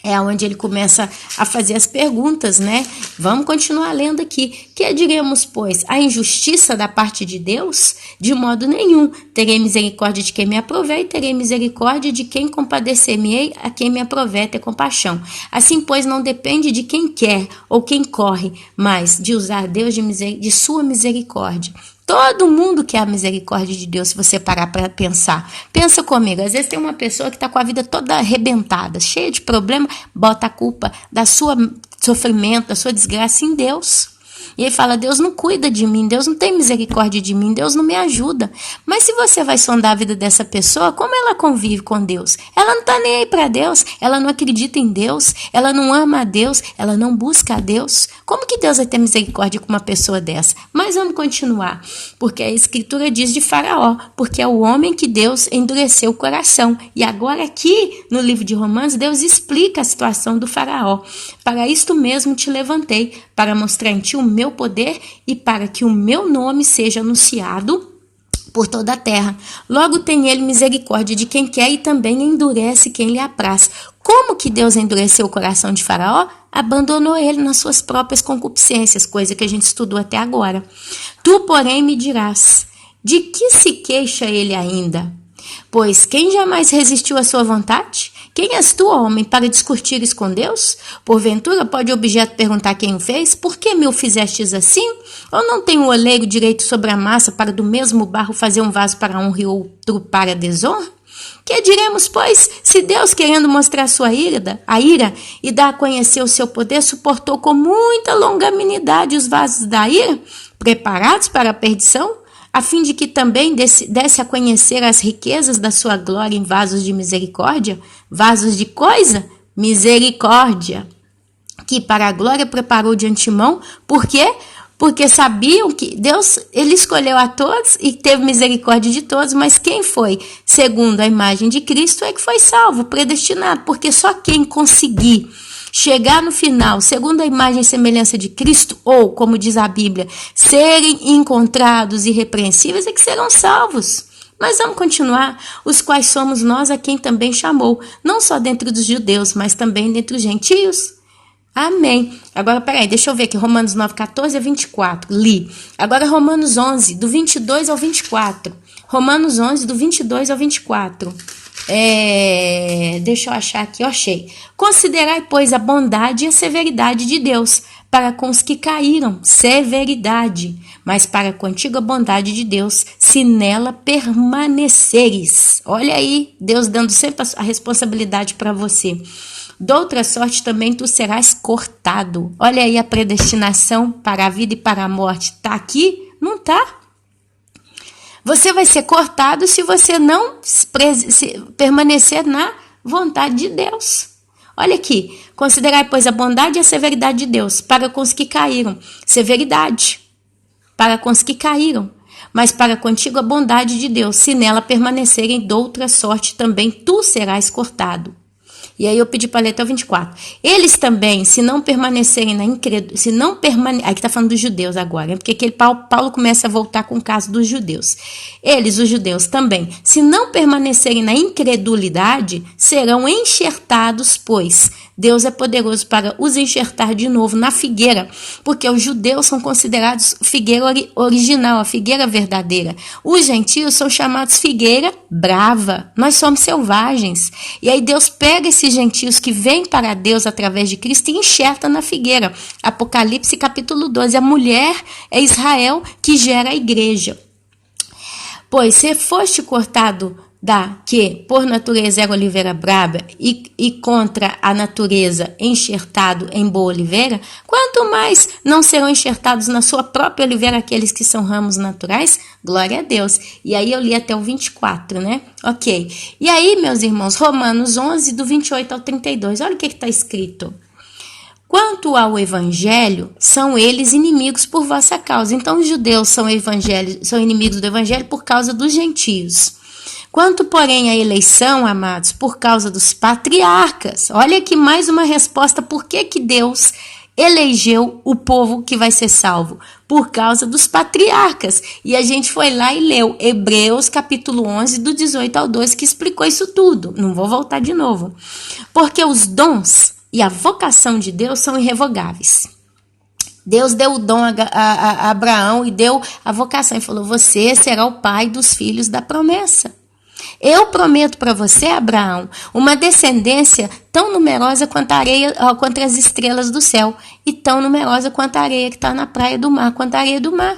É onde ele começa a fazer as perguntas, né? Vamos continuar lendo aqui. Que diremos, pois? A injustiça da parte de Deus? De modo nenhum. Terei misericórdia de quem me aprover e terei misericórdia de quem compadecer-me-ei, a quem me aprover ter compaixão. Assim, pois, não depende de quem quer ou quem corre, mas de usar Deus de sua misericórdia. Todo mundo quer a misericórdia de Deus, se você parar para pensar. Pensa comigo, às vezes tem uma pessoa que está com a vida toda arrebentada, cheia de problema, bota a culpa da sua sofrimento, da sua desgraça em Deus. E ele fala, Deus não cuida de mim, Deus não tem misericórdia de mim, Deus não me ajuda. Mas se você vai sondar a vida dessa pessoa, como ela convive com Deus? Ela não está nem aí para Deus, ela não acredita em Deus, ela não ama a Deus, ela não busca a Deus. Como que Deus vai ter misericórdia com uma pessoa dessa? Mas vamos continuar, porque a Escritura diz de Faraó, porque é o homem que Deus endureceu o coração. E agora aqui no livro de Romanos, Deus explica a situação do Faraó. Para isto mesmo te levantei, para mostrar em ti o meu poder e para que o meu nome seja anunciado por toda a terra. Logo tem ele misericórdia de quem quer e também endurece quem lhe apraz. Como que Deus endureceu o coração de Faraó? Abandonou ele nas suas próprias concupiscências, coisa que a gente estudou até agora. Tu, porém, me dirás, de que se queixa ele ainda? Pois quem jamais resistiu à sua vontade? Quem és tu, homem, para discutires com Deus? Porventura pode o objeto perguntar quem o fez? Por que me o fizestes assim? Ou não tem o oleiro direito sobre a massa para do mesmo barro fazer um vaso para a honra e outro para a desonra? Que diremos, pois, se Deus, querendo mostrar a ira e dar a conhecer o seu poder, suportou com muita longanimidade os vasos da ira, preparados para a perdição, a fim de que também desse a conhecer as riquezas da sua glória em vasos de misericórdia, vasos de coisa? Misericórdia, que para a glória preparou de antemão, por quê? Porque sabiam que Deus, ele escolheu a todos e teve misericórdia de todos, mas quem foi segundo a imagem de Cristo é que foi salvo, predestinado, porque só quem conseguir chegar no final, segundo a imagem e semelhança de Cristo, ou, como diz a Bíblia, serem encontrados irrepreensíveis, é que serão salvos. Mas vamos continuar, os quais somos nós a quem também chamou, não só dentro dos judeus, mas também dentre os gentios. Amém. Agora, peraí, deixa eu ver aqui, Romanos 9, 14 a 24, li. Agora Romanos 11, do 22 ao 24. Romanos 11, do 22 ao 24. Deixa eu achar aqui, eu achei. Considerai, pois, a bondade e a severidade de Deus, para com os que caíram, severidade, mas para contigo a bondade de Deus, se nela permaneceres. Olha aí, Deus dando sempre a responsabilidade para você. Doutra sorte também tu serás cortado. Olha aí a predestinação para a vida e para a morte. Está aqui? Não está. Você vai ser cortado se você não permanecer na vontade de Deus. Olha aqui. Considerai, pois, a bondade e a severidade de Deus para com os que caíram. Severidade para com os que caíram. Mas para contigo a bondade de Deus. Se nela permanecerem, doutra sorte também tu serás cortado. E aí eu pedi para ler até o 24. Eles também, se não permanecerem na incredulidade, aí que está falando dos judeus agora, porque aquele Paulo começa a voltar com o caso dos judeus. Eles, os judeus também, se não permanecerem na incredulidade, serão enxertados, pois Deus é poderoso para os enxertar de novo na figueira, porque os judeus são considerados figueira original, a figueira verdadeira. Os gentios são chamados figueira brava. Nós somos selvagens. E aí Deus pega esse esses gentios que vêm para Deus através de Cristo e enxerta na figueira. Apocalipse capítulo 12. A mulher é Israel que gera a igreja. Pois se foste cortado da que por natureza era oliveira braba e contra a natureza enxertado em boa oliveira, quanto mais não serão enxertados na sua própria oliveira aqueles que são ramos naturais? Glória a Deus. E aí eu li até o 24, né? Ok. E aí, meus irmãos, Romanos 11, do 28 ao 32, olha o que está escrito. Quanto ao evangelho, são eles inimigos por vossa causa. Então, os judeus são inimigos do evangelho por causa dos gentios. Quanto, porém, à eleição, amados, por causa dos patriarcas. Olha aqui mais uma resposta. Por que Deus elegeu o povo que vai ser salvo? Por causa dos patriarcas. E a gente foi lá e leu Hebreus capítulo 11, do 18 ao 12, que explicou isso tudo. Não vou voltar de novo. Porque os dons e a vocação de Deus são irrevogáveis. Deus deu o dom a Abraão e deu a vocação. E falou, você será o pai dos filhos da promessa. Eu prometo para você, Abraão, uma descendência tão numerosa quanto as estrelas do céu e tão numerosa quanto a areia que está na praia do mar, quanto a areia do mar.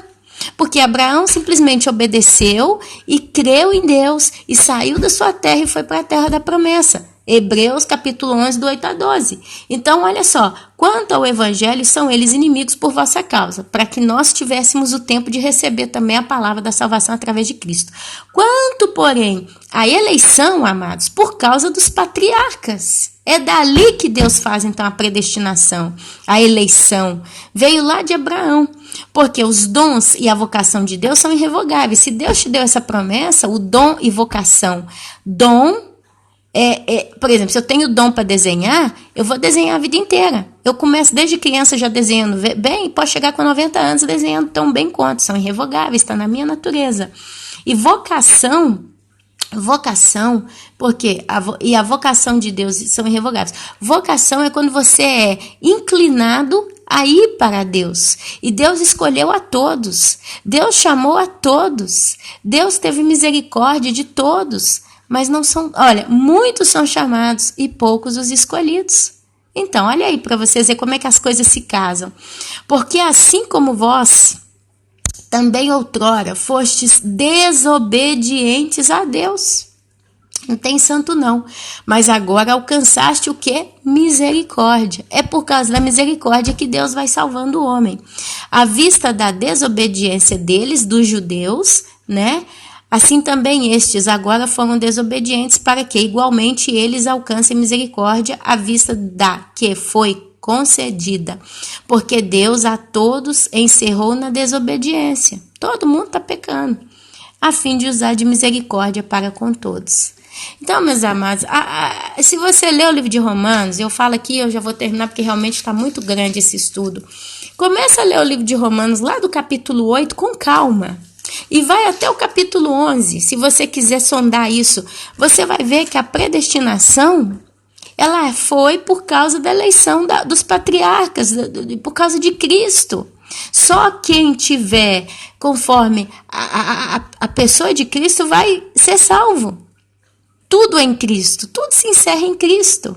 Porque Abraão simplesmente obedeceu e creu em Deus e saiu da sua terra e foi para a terra da promessa. Hebreus capítulo 11, do 8 a 12. Então, olha só, quanto ao evangelho, são eles inimigos por vossa causa, para que nós tivéssemos o tempo de receber também a palavra da salvação através de Cristo. Quanto, porém, à eleição, amados, por causa dos patriarcas. É dali que Deus faz, então, a predestinação, a eleição. Veio lá de Abraão, porque os dons e a vocação de Deus são irrevogáveis. Se Deus te deu essa promessa, o dom e vocação, dom por exemplo, se eu tenho dom para desenhar, eu vou desenhar a vida inteira. Eu começo desde criança já desenhando bem, posso chegar com 90 anos desenhando tão bem quanto. São irrevogáveis, está na minha natureza. E vocação, porque a vocação de Deus são irrevogáveis. Vocação é quando você é inclinado a ir para Deus. E Deus escolheu a todos. Deus chamou a todos. Deus teve misericórdia de todos. Mas não são, olha, muitos são chamados e poucos os escolhidos. Então, olha aí para vocês verem como é que as coisas se casam. Porque assim como vós, também outrora fostes desobedientes a Deus. Não tem santo não. Mas agora alcançaste o quê? Misericórdia. É por causa da misericórdia que Deus vai salvando o homem. À vista da desobediência deles, dos judeus, né? Assim também estes agora foram desobedientes para que igualmente eles alcancem misericórdia à vista da que foi concedida. Porque Deus a todos encerrou na desobediência. Todo mundo está pecando. A fim de usar de misericórdia para com todos. Então, meus amados, se você ler o livro de Romanos, eu falo aqui, eu já vou terminar porque realmente está muito grande esse estudo. Começa a ler o livro de Romanos lá do capítulo 8 com calma. E vai até o capítulo 11, se você quiser sondar isso, você vai ver que a predestinação, ela foi por causa da eleição dos patriarcas, por causa de Cristo. Só quem tiver conforme a pessoa de Cristo vai ser salvo. Tudo é em Cristo, tudo se encerra em Cristo.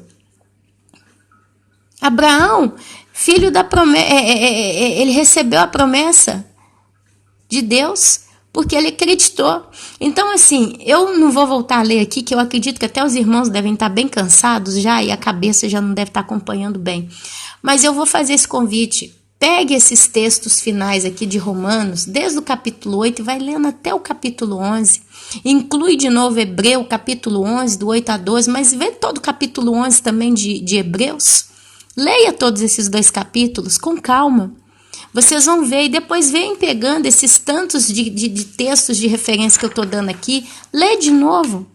Abraão, filho da promessa, ele recebeu a promessa de Deus, porque ele acreditou. Então, assim, eu não vou voltar a ler aqui, que eu acredito que até os irmãos devem estar bem cansados já, e a cabeça já não deve estar acompanhando bem. Mas eu vou fazer esse convite. Pegue esses textos finais aqui de Romanos, desde o capítulo 8, e vai lendo até o capítulo 11. Inclui de novo Hebreu, capítulo 11, do 8 a 12, mas vê todo o capítulo 11 também de Hebreus. Leia todos esses 2 capítulos com calma. Vocês vão ver e depois vêm pegando esses tantos de textos de referência que eu estou dando aqui. Lê de novo.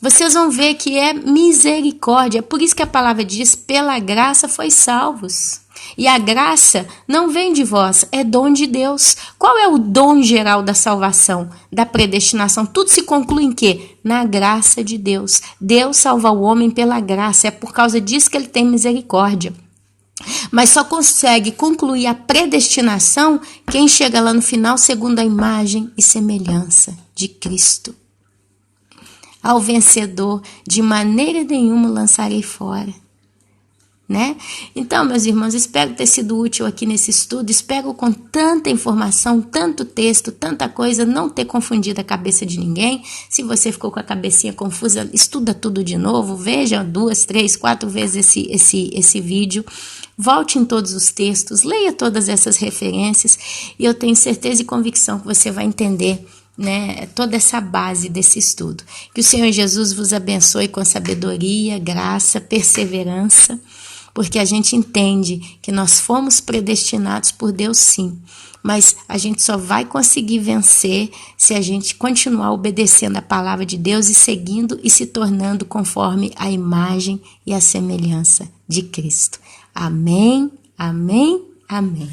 Vocês vão ver que é misericórdia. É por isso que a palavra diz, pela graça foi salvos. E a graça não vem de vós, é dom de Deus. Qual é o dom geral da salvação, da predestinação? Tudo se conclui em quê? Na graça de Deus. Deus salva o homem pela graça. É por causa disso que ele tem misericórdia. Mas só consegue concluir a predestinação quem chega lá no final segundo a imagem e semelhança de Cristo. ao vencedor de maneira nenhuma lançarei fora. Né? Então, meus irmãos, espero ter sido útil aqui nesse estudo, espero com tanta informação, tanto texto, tanta coisa, não ter confundido a cabeça de ninguém. Se você ficou com a cabecinha confusa, estuda tudo de novo, veja 2, 3, 4 vezes esse vídeo, volte em todos os textos, leia todas essas referências e eu tenho certeza e convicção que você vai entender, né, toda essa base desse estudo. Que o Senhor Jesus vos abençoe com sabedoria, graça, perseverança, porque a gente entende que nós fomos predestinados por Deus, sim, mas a gente só vai conseguir vencer se a gente continuar obedecendo a palavra de Deus e seguindo e se tornando conforme a imagem e a semelhança de Cristo. Amém, amém, amém.